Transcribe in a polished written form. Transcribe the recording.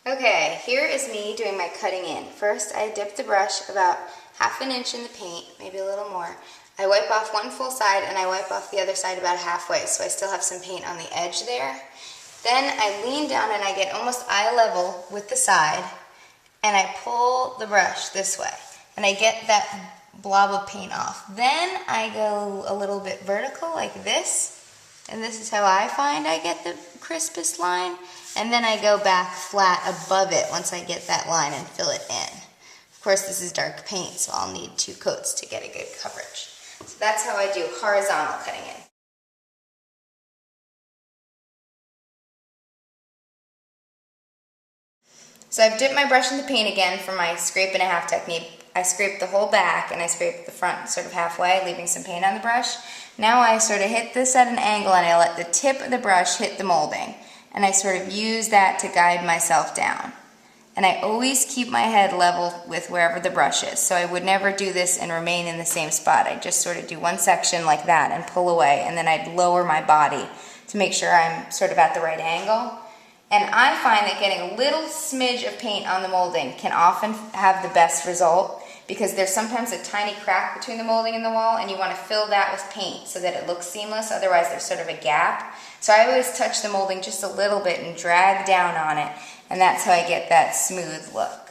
Okay, here is me doing my cutting in. First, I dip the brush about ½ an inch in the paint, maybe a little more. I wipe off one full side and I wipe off the other side about halfway, so I still have some paint on the edge there. Then I lean down and I get almost eye level with the side, and I pull the brush this way, and I get that blob of paint off. Then I go a little bit vertical like this, and this is how I find I get the crispest line. And then I go back flat above it once I get that line and fill it in. Of course, this is dark paint, so I'll need 2 coats to get a good coverage. So that's how I do horizontal cutting in. So I've dipped my brush in the paint again for my scrape and a half technique. I scrape the whole back and I scrape the front sort of halfway, leaving some paint on the brush. Now I sort of hit this at an angle and I let the tip of the brush hit the molding. And I sort of use that to guide myself down. And I always keep my head level with wherever the brush is. So I would never do this and remain in the same spot. I'd just sort of do one section like that and pull away, and then I'd lower my body to make sure I'm sort of at the right angle. And I find that getting a little smidge of paint on the molding can often have the best result, because there's sometimes a tiny crack between the molding and the wall, and you want to fill that with paint so that it looks seamless. Otherwise there's sort of a gap. So I always touch the molding just a little bit and drag down on it, and that's how I get that smooth look.